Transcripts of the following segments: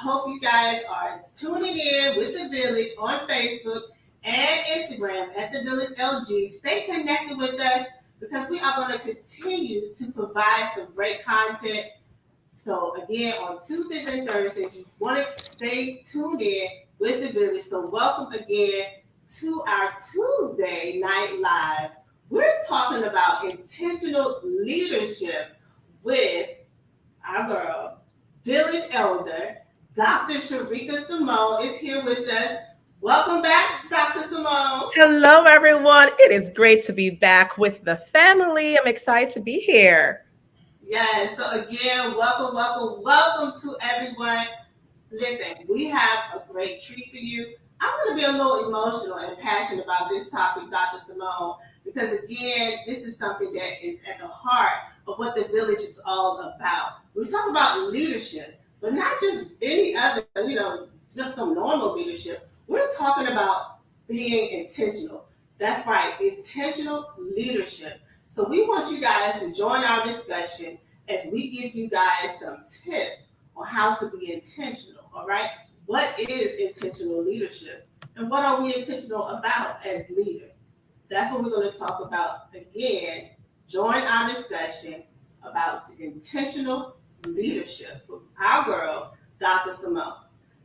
hope you guys are tuning in with the Village on Facebook and Instagram at the Village LG. Stay connected with us because we are going to continue to provide some great content. So again, on Tuesdays and Thursdays, you want to stay tuned in with the Village. So welcome again to our Tuesday night live. We're talking about intentional leadership with our girl, Village Elder, Dr. Sharika Simone is here with us. Welcome back, Dr. Simone. Hello, everyone. It is great to be back with the family. I'm excited to be here. Yes, so again, welcome to everyone. Listen, we have a great treat for you. I'm going to be a little emotional and passionate about this topic, Dr. Simone, because again, this is something that is at the heart of what the village is all about. We talk about leadership, but not just any other, just some normal leadership. We're talking about being intentional. That's right, intentional leadership. So we want you guys to join our discussion as we give you guys some tips on how to be intentional. All right. What is intentional leadership? And what are we intentional about as leaders? That's what we're going to talk about again. Join our discussion about intentional leadership with our girl, Dr. Simone.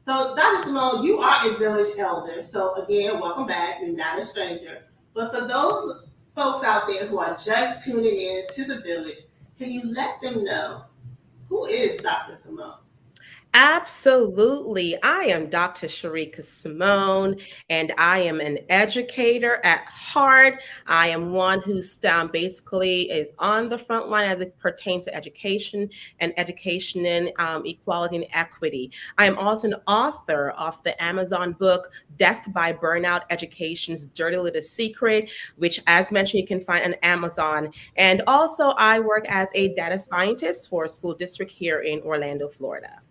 So, Dr. Simone, you are a village elder. So, again, welcome back. You're not a stranger. But for those folks out there who are just tuning in to the village, can you let them know who is Dr. Simone? Absolutely. I am Dr. Sharika Simone, and I am an educator at heart. I am one who basically is on the front line as it pertains to education and education and equality and equity. I am also an author of the Amazon book, Death by Burnout Education's Dirty Little Secret, which, as mentioned, you can find on Amazon. And also, I work as a data scientist for a school district here in Orlando, Florida.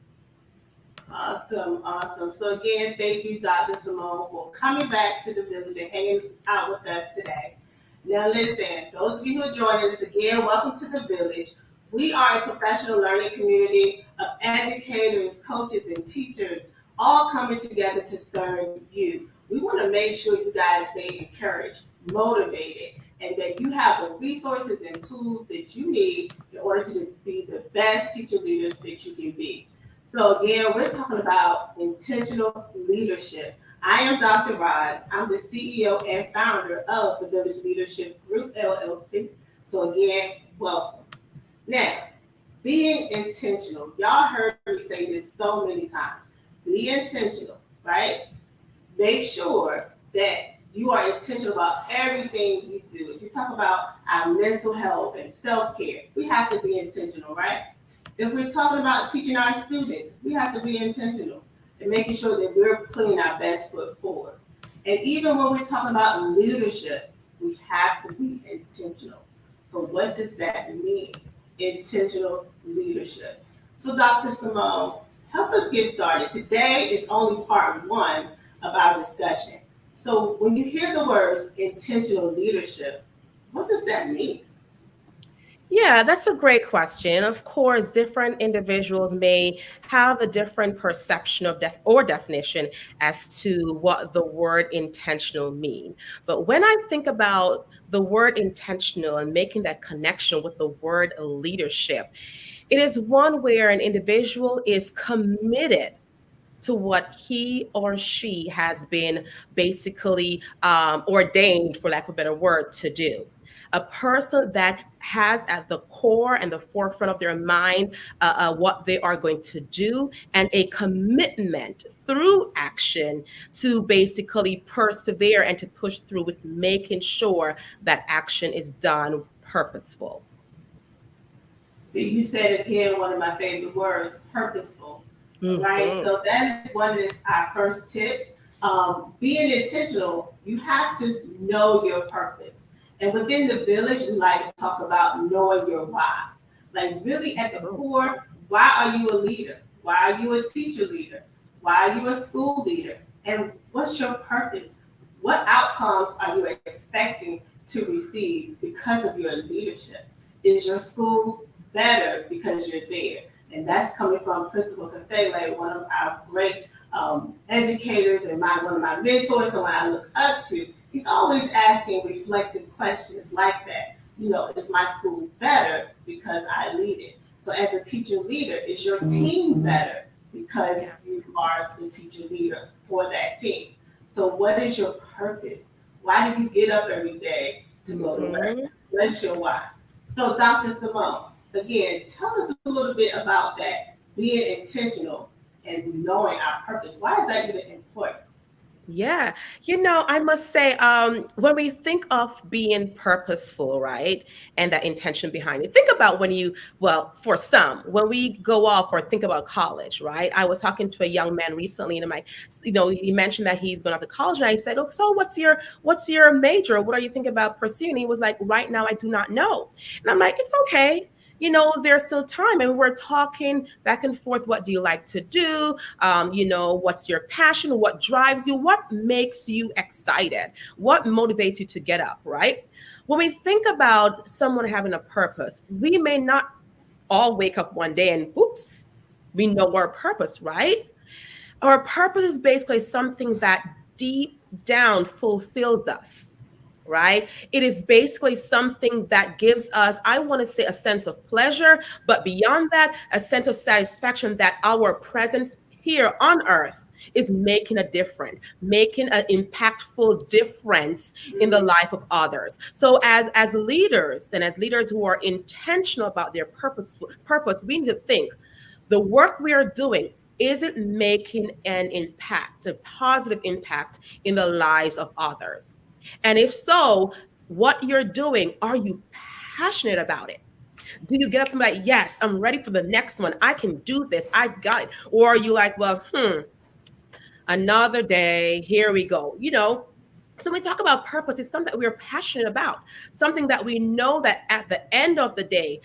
Awesome, awesome. So again, thank you, Dr. Simone, for coming back to the village and hanging out with us today. Now listen, those of you who are joining us again, welcome to the village. We are a professional learning community of educators, coaches, and teachers all coming together to serve you. We want to make sure you guys stay encouraged, motivated, and that you have the resources and tools that you need in order to be the best teacher leaders that you can be. So again, we're talking about intentional leadership. I am Dr. Roz. I'm the CEO and founder of the Village Leadership Group LLC. So again, welcome. Now, being intentional. Y'all heard me say this so many times. Be intentional, right? Make sure that you are intentional about everything you do. If you talk about our mental health and self-care, we have to be intentional, right? If we're talking about teaching our students, we have to be intentional and making sure that we're putting our best foot forward. And even when we're talking about leadership, we have to be intentional. So what does that mean? Intentional leadership. So Dr. Simone, help us get started. Today is only part one of our discussion. So when you hear the words intentional leadership, what does that mean? Yeah, that's a great question. Of course, different individuals may have a different perception of or definition as to what the word intentional mean. But when I think about the word intentional and making that connection with the word leadership, it is one where an individual is committed to what he or she has been basically ordained, for lack of a better word, to do. A person that has at the core and the forefront of their mind what they are going to do, and a commitment through action to basically persevere and to push through with making sure that action is done purposeful. See, you said again one of my favorite words, purposeful. Right? Mhm. So that is one of our first tips. Being intentional, you have to know your purpose. And within the village, we like to talk about knowing your why. Like really at the Oh. core, why are you a leader? Why are you a teacher leader? Why are you a school leader? And what's your purpose? What outcomes are you expecting to receive because of your leadership? Is your school better because you're there? And that's coming from Principal Kafele, one of our great educators and one of my mentors, someone I look up to. He's always asking reflective questions like that. Is my school better because I lead it? So as a teacher leader, is your team better because Yeah. you are the teacher leader for that team? So what is your purpose? Why do you get up every day to go to work? Mhm. What's your why? So Dr. Simone, again, tell us a little bit about that, being intentional and knowing our purpose. Why is that even important? Yeah, I must say, when we think of being purposeful, right, and that intention behind it, think about well, for some, when we go off or think about college, right? I was talking to a young man recently, and he mentioned that he's going off to college, and I said, "Oh, so what's your major? What are you thinking about pursuing?" He was like, "Right now, I do not know," and I'm like, "It's okay." There's still time. And we're talking back and forth. What do you like to do? What's your passion? What drives you? What makes you excited? What motivates you to get up, right? When we think about someone having a purpose, we may not all wake up one day and oops, we know our purpose, right? Our purpose is basically something that deep down fulfills us, right? It is basically something that gives us, I want to say, a sense of pleasure, but beyond that, a sense of satisfaction that our presence here on earth is making a difference, making an impactful difference in the Mm-hmm. life of others. So as leaders and as leaders who are intentional about their purpose, we need to think the work we are doing, is it making an impact, a positive impact in the lives of others? And if so, what you're doing, are you passionate about it? Do you get up and be like, yes, I'm ready for the next one. I can do this. I've got it. Or are you like, well, another day, here we go. So when we talk about purpose, it's something that we're passionate about, something that we know that at the end of the day,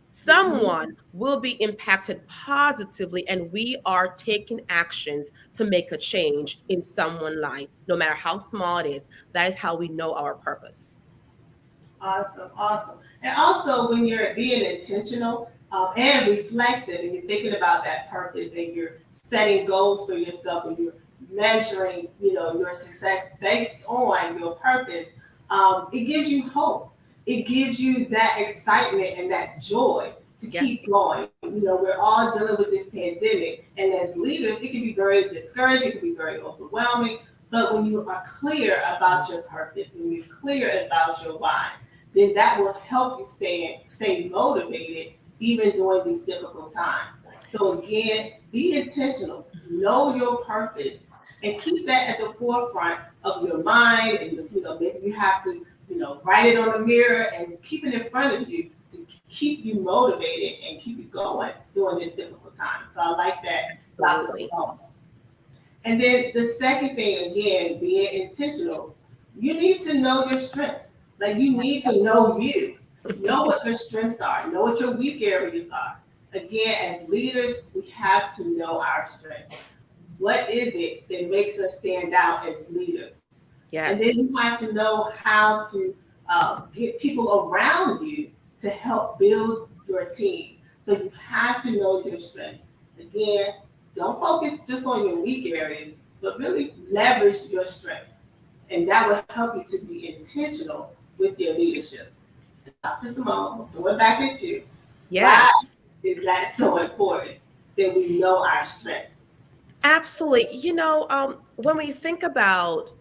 someone will be impacted positively, and we are taking actions to make a change in someone's life, no matter how small it is. That is how we know our purpose. Awesome, awesome. And also, when you're being intentional and reflective, and you're thinking about that purpose, and you're setting goals for yourself, and you're measuring, your success based on your purpose, it gives you hope. It gives you that excitement and that joy to Yes, keep going. We're all dealing with this pandemic, and as leaders, it can be very discouraging. It can be very overwhelming. But when you are clear about your purpose and you're clear about your why, then that will help you stay motivated even during these difficult times. So again, be intentional, know your purpose, and keep that at the forefront of your mind. And maybe you have to write it on a mirror and keep it in front of you to keep you motivated and keep you going during this difficult time. So I like that, Dr. absolutely. Simone. And then the second thing, again, being intentional, you need to know your strengths. Like you need to know you, know what your strengths are, know what your weak areas are. Again, as leaders, we have to know our strengths. What is it that makes us stand out as leaders? And then Yes. you have to know how to get people around you to help build your team. So you have to know your strengths. Again, don't focus just on your weak areas, but really leverage your strengths. And that will help you to be intentional with your leadership. Dr. Simone, going back at you. Why Yes. is that so important that we know our strengths? Absolutely. When we think about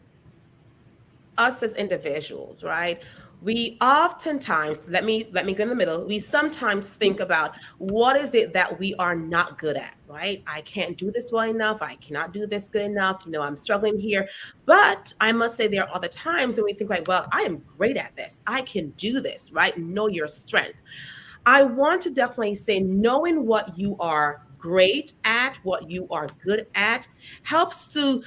us as individuals, right? We oftentimes, let me go in the middle. We sometimes think about what is it that we are not good at, right? I can't do this well enough. I cannot do this good enough. I'm struggling here. But I must say there are other times when we think like, well, I am great at this. I can do this, right? Know your strength. I want to definitely say knowing what you are great at, what you are good at, helps to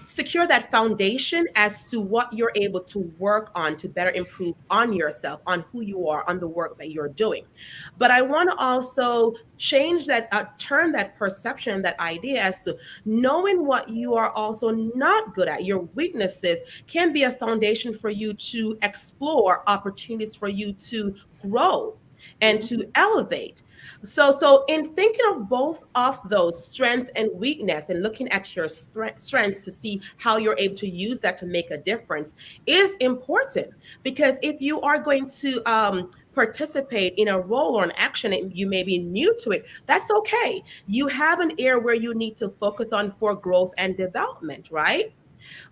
secure that foundation as to what you're able to work on to better improve on yourself, on who you are, on the work that you're doing. But I want to also change that, turn that perception, that idea as to knowing what you are also not good at. Your weaknesses can be a foundation for you to explore opportunities for you to grow and to elevate. So in thinking of both of those strength and weakness and looking at your strengths to see how you're able to use that to make a difference is important. Because if you are going to participate in a role or an action and you may be new to it, that's okay. You have an area where you need to focus on for growth and development, right?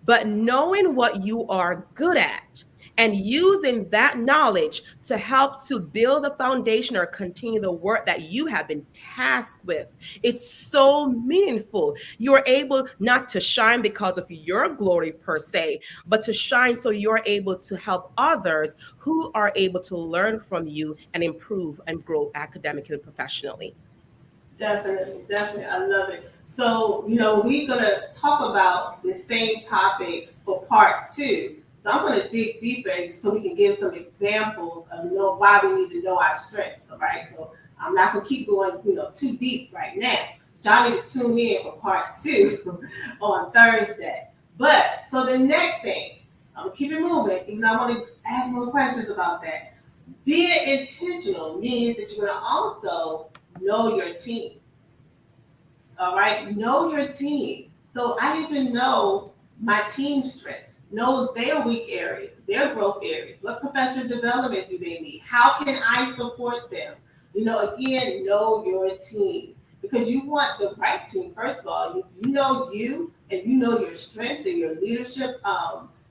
But knowing what you are good at and using that knowledge to help to build the foundation or continue the work that you have been tasked with, it's so meaningful. You're able not to shine because of your glory per se, but to shine so you're able to help others who are able to learn from you and improve and grow academically and professionally. Definitely, definitely. I love it. So, we're going to talk about the same topic for part two. So I'm going to dig deeper so we can give some examples of why we need to know our strengths. All right. So I'm not going to keep going, too deep right now. Y'all need to tune in for part two on Thursday. But so the next thing, I'm going to keep it moving, even though I want to ask more questions about that. Being intentional means that you're going to also know your team. All right, know your team. So I need to know my team's strengths, know their weak areas, their growth areas. What professional development do they need? How can I support them? Again, know your team because you want the right team. First of all, if you know you and you know your strengths and your leadership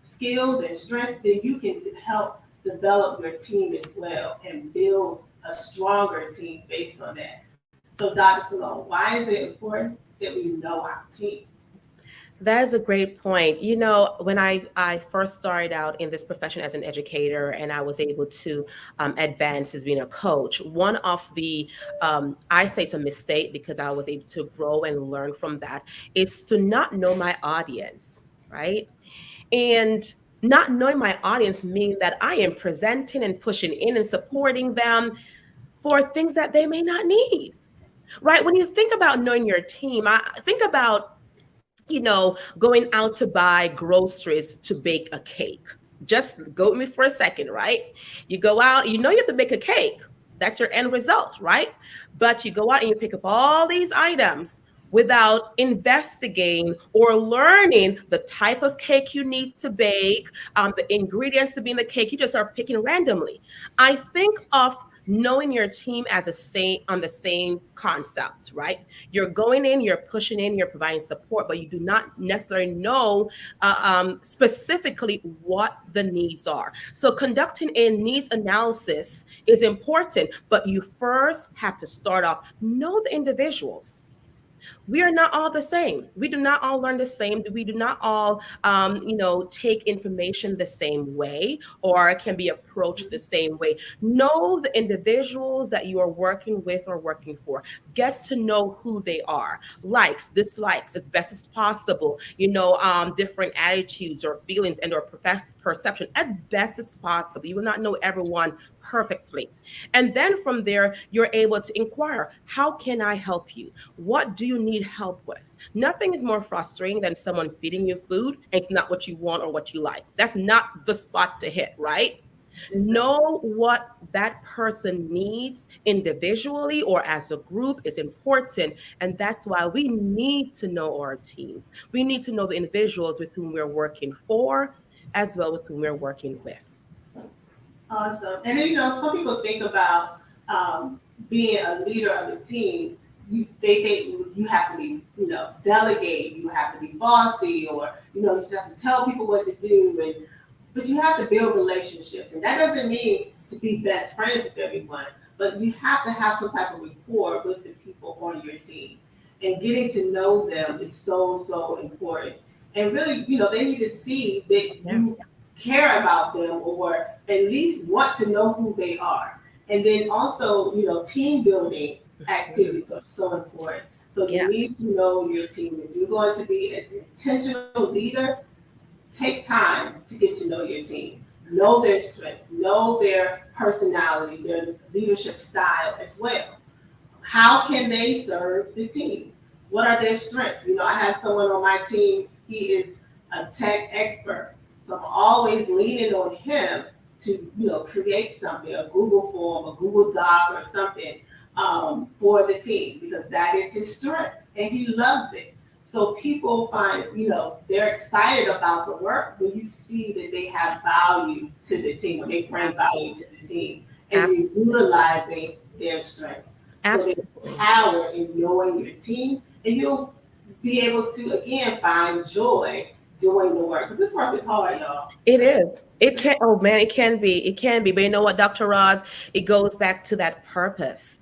skills and strengths, then you can help develop your team as well and build a stronger team based on that. So, Dr. Simone, why is it important that we know our team? That is a great point. When I first started out in this profession as an educator and I was able to advance as being a coach, one of the, I say it's a mistake because I was able to grow and learn from that, is to not know my audience, right? And not knowing my audience means that I am presenting and pushing in and supporting them for things that they may not need, right? When you think about knowing your team, I think about going out to buy groceries to bake a cake. Just go with me for a second, right? You go out, you have to bake a cake. That's your end result, right? But you go out and you pick up all these items without investigating or learning the type of cake you need to bake, the ingredients to be in the cake. You just are picking randomly. I think of knowing your team as a same on the same concept, right? You're going in, you're pushing in, you're providing support, but you do not necessarily know specifically what the needs are. So conducting a needs analysis is important, but you first have to start off, know the individuals. We are not all the same. We do not all learn the same. We do not all, take information the same way or can be approached the same way. Know the individuals that you are working with or working for. Get to know who they are, likes, dislikes, as best as possible. Different attitudes or feelings and or perception as best as possible. You will not know everyone perfectly. And then from there, you're able to inquire, how can I help you? What do you need help with? Nothing is more frustrating than someone feeding you food and it's not what you want or what you like. That's not the spot to hit, right? Know what that person needs individually or as a group is important. And that's why we need to know our teams. We need to know the individuals with whom we're working for as well with whom we're working with. Awesome. And then, some people think about being a leader of a team. They think you have to be, delegate, you have to be bossy, or, you just have to tell people what to do. But you have to build relationships. And that doesn't mean to be best friends with everyone, but you have to have some type of rapport with the people on your team. And getting to know them is so, so important. And really, they need to see that you care about them or at least want to know who they are. And then also, team building activities are so important. So you need to know your team. If you're going to be an intentional leader, take time to get to know your team. Know their strengths, know their personality, their leadership style as well. How can they serve the team? What are their strengths? I have someone on my team, he is a tech expert. So I'm always leaning on him to, create something, a Google form, a Google Doc or something for the team because that is his strength and he loves it. So people find, they're excited about the work when you see that they have value to the team, when they bring value to the team and Ab- you're utilizing their strengths. So there's Absolutely. power in knowing your team and you'll be able to, again, find joy doing the work. Because this work is hard, y'all. It is. It can, oh man, it can be. It can be. But you know what, Dr. Roz, it goes back to that purpose.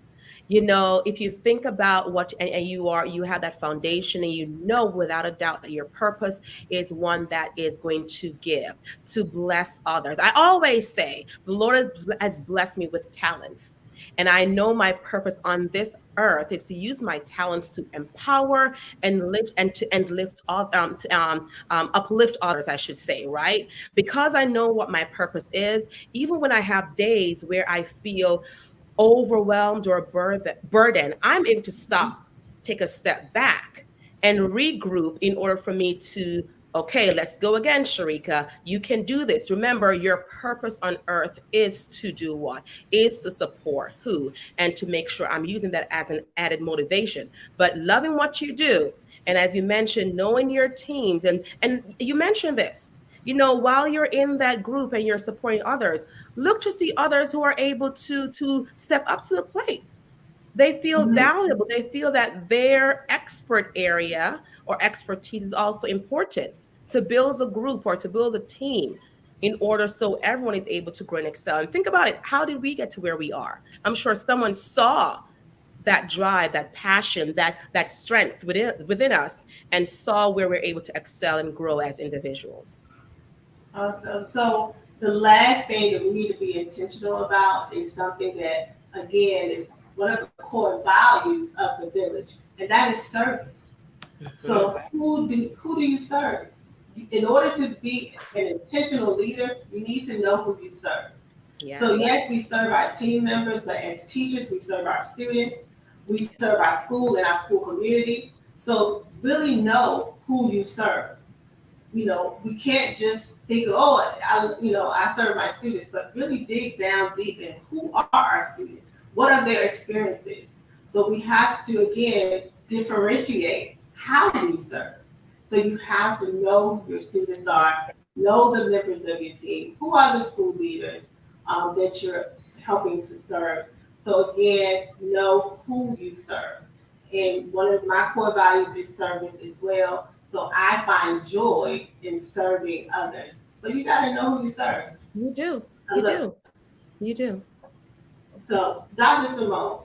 You know, if you think about what, and you have that foundation, and you know without a doubt that your purpose is one that is going to give, to bless others. I always say, the Lord has blessed me with talents. And I know my purpose on this earth is to use my talents to empower and lift and lift uplift others, I should say, right? Because I know what my purpose is, even when I have days where I feel overwhelmed or burden, I'm able to stop, take a step back, and regroup in order for me to, okay, let's go again, Sharika. You can do this. Remember, your purpose on earth is to do what? Is to support who? And to make sure I'm using that as an added motivation. But loving what you do, and as you mentioned, knowing your teams, and you mentioned this. You know, while you're in that group and you're supporting others, look to see others who are able to step up to the plate. They feel Mhm. valuable. They feel that their expert area or expertise is also important to build the group or to build the team in order so everyone is able to grow and excel. And think about it, how did we get to where we are? I'm sure someone saw that drive, that passion, that strength within us, and saw where we're able to excel and grow as individuals. Awesome. So the last thing that we need to be intentional about is something that, again, is one of the core values of the village, and that is service. Mhm. So who do you serve? In order to be an intentional leader, you need to know who you serve. So Yes. yes, we serve our team members, but as teachers, we serve our students, we serve our school and our school community. So really know who you serve. We can't just think, oh, I serve my students, but really dig down deep in who are our students? What are their experiences? So we have to, again, differentiate how we serve. So you have to know who your students are, know the members of your team, who are the school leaders that you're helping to serve. So again, know who you serve. And one of my core values is service as well. So I find joy in serving others. So you got to know who you serve. You do. I You love do. You do. So, Dr. Simone,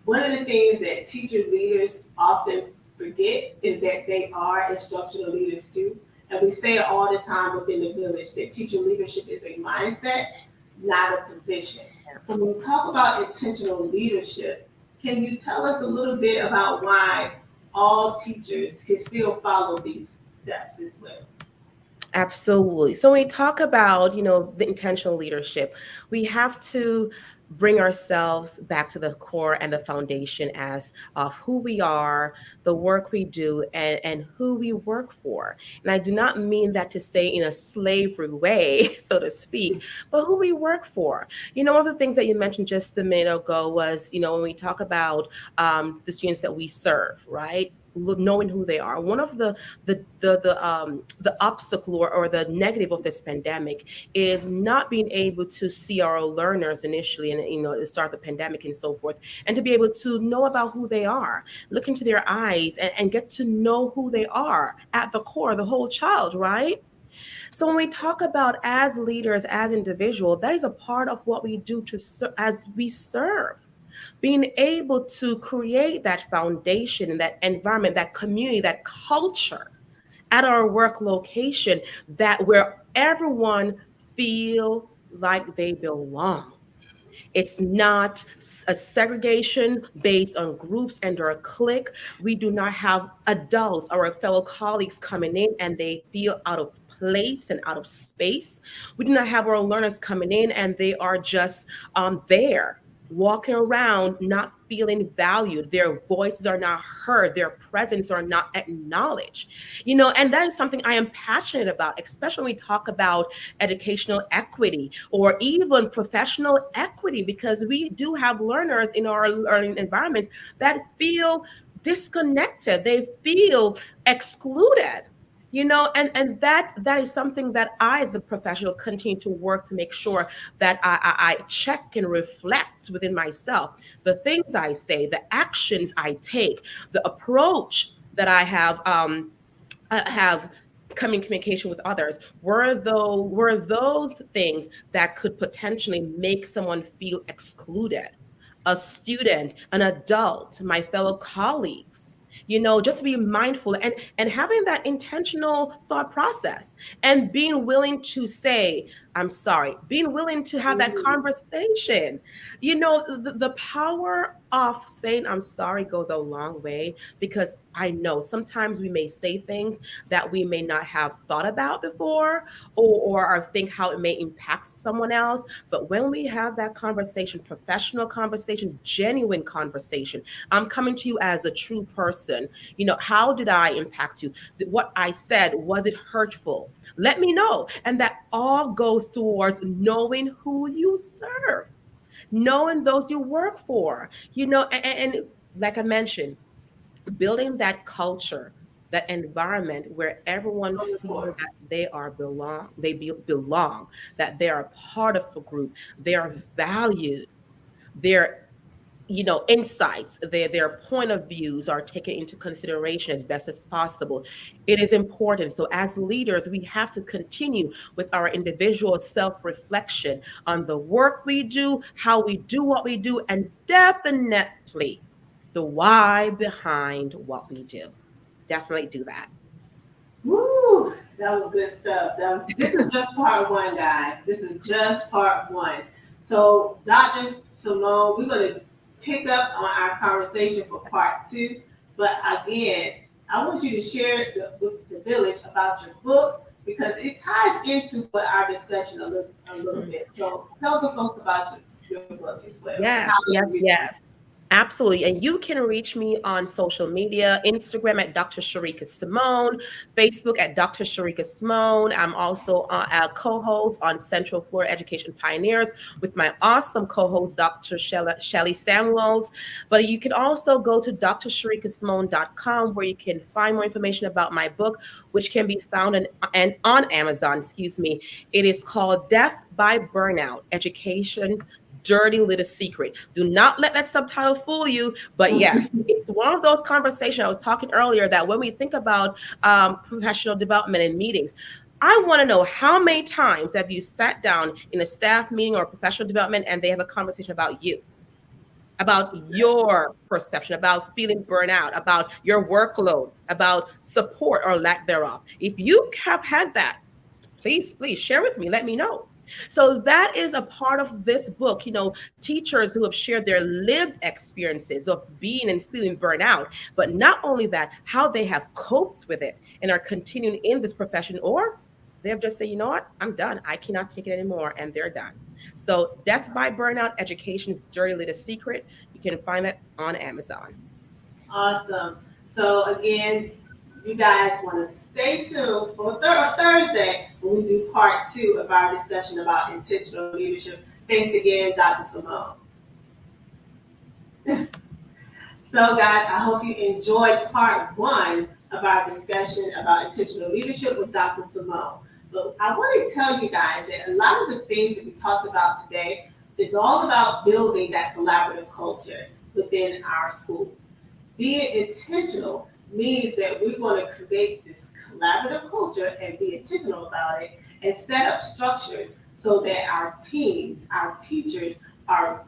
one of the things that teacher leaders often forget is that they are instructional leaders too. And we say it all the time within the village that teacher leadership is a mindset, not a position. So, when we talk about intentional leadership, can you tell us a little bit about why all teachers can still follow these steps as well? Absolutely. So when we talk about, the intentional leadership, we have to bring ourselves back to the core and the foundation as of who we are, the work we do, and who we work for. And I do not mean that to say in a slavery way, so to speak, but who we work for. One of the things that you mentioned just a minute ago was, when we talk about the students that we serve, right? Knowing who they are. One of the obstacle or the negative of this pandemic is not being able to see our learners initially, and to start the pandemic and so forth, and to be able to know about who they are, look into their eyes, and get to know who they are at the core, the whole child, right? So when we talk about as leaders, as individuals, that is a part of what we do as we serve, being able to create that foundation and that environment, that community, that culture at our work location, that where everyone feel like they belong. It's not a segregation based on groups and or a clique. We do not have adults or our fellow colleagues coming in and they feel out of place and out of space. We do not have our learners coming in and they are just there. walking around not feeling valued. Their voices are not heard. Their presence are not acknowledged. And that is something I am passionate about, especially when we talk about educational equity or even professional equity, because we do have learners in our learning environments that feel disconnected. They feel excluded. And that is something that I, as a professional, continue to work to make sure that I check and reflect within myself the things I say, the actions I take, the approach that I have communication with others. Were those things that could potentially make someone feel excluded? A student, an adult, my fellow colleagues. Just be mindful and having that intentional thought process and being willing to say, I'm sorry, being willing to have that Mhm. conversation. The power of saying I'm sorry goes a long way, because I know sometimes we may say things that we may not have thought about before, or think how it may impact someone else. But when we have that conversation, professional conversation, genuine conversation, I'm coming to you as a true person. How did I impact you? What I said, was it hurtful? Let me know. And that all goes towards knowing who you serve, knowing those you work for, and like I mentioned, building that culture, that environment where everyone So feels important. that they belong, that they are part of a group, they are valued, their insights, their point of views are taken into consideration as best as possible. It is important. So as leaders, we have to continue with our individual self-reflection on the work we do, how we do what we do, and definitely the why behind what we do. Definitely do that. Woo, that was good stuff. This is just part one, guys. This is just part one. So, Dr. Simone, we're going to pick up on our conversation for part two. But again, I want you to share with the village about your book because it ties into what our discussion a little bit. So, tell the folks about your book as well and how Yes, they yes, can reach you. yes. Absolutely. And you can reach me on social media, Instagram at Dr. Sharika Simone, Facebook at Dr. Sharika Simone. I'm also a co-host on Central Florida Education Pioneers with my awesome co-host, Dr. Shelly Samuels. But you can also go to drsharikasimone.com where you can find more information about my book, which can be found and on Amazon, excuse me. It is called Death by Burnout, Education's Dirty Little Secret. Do not let that subtitle fool you. But yes, it's one of those conversations I was talking earlier that when we think about professional development and meetings, I want to know how many times have you sat down in a staff meeting or professional development and they have a conversation about you, about your perception, about feeling burnout, about your workload, about support or lack thereof. If you have had that, please share with me, let me know. So that is a part of this book, teachers who have shared their lived experiences of being and feeling burnout, but not only that, how they have coped with it and are continuing in this profession, or they have just said, you know what, I'm done, I cannot take it anymore, and they're done. So Death by Burnout, Education's Dirty Little Secret, you can find that on Amazon. Awesome. So again, you guys want to stay tuned for Thursday when we do part two of our discussion about intentional leadership. Thanks again, Dr. Simone. So, guys, I hope you enjoyed part one of our discussion about intentional leadership with Dr. Simone. But I want to tell you guys that a lot of the things that we talked about today is all about building that collaborative culture within our schools. Being intentional means that we're going to create this collaborative culture and be intentional about it and set up structures so that our teams, our teachers, our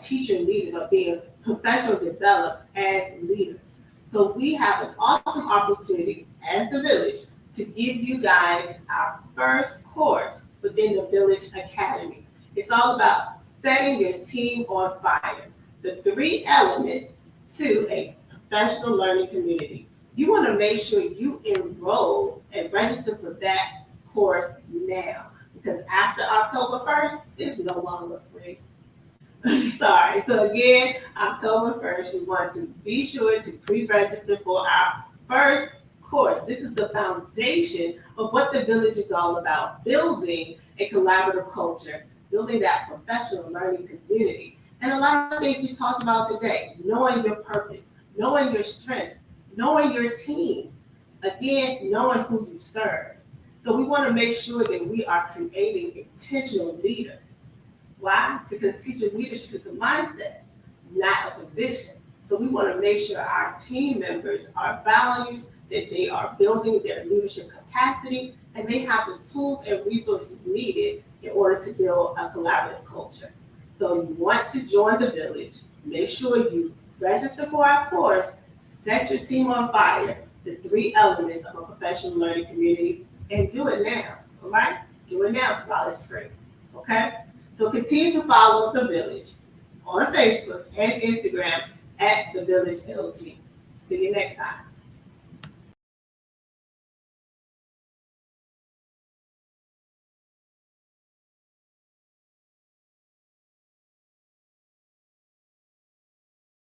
teacher leaders are being professionally developed as leaders. So we have an awesome opportunity as the village to give you guys our first course within the Village Academy. It's all about setting your team on fire. The three elements to a professional learning community. You want to make sure you enroll and register for that course now because after October 1st, it's no longer free. Sorry. So again, October 1st, you want to be sure to pre-register for our first course. This is the foundation of what the village is all about, building a collaborative culture, building that professional learning community. And a lot of things we talked about today, knowing your purpose, knowing your strengths, knowing your team, again, knowing who you serve. So we want to make sure that we are creating intentional leaders. Why? Because teacher leadership is a mindset, not a position. So we want to make sure our team members are valued, that they are building their leadership capacity, and they have the tools and resources needed in order to build a collaborative culture. So you want to join the village, make sure you register for our course, set your team on fire, the three elements of a professional learning community, and do it now, all right? Do it now while it's free, okay? So continue to follow The Village on Facebook and Instagram at The Village LG. See you next time.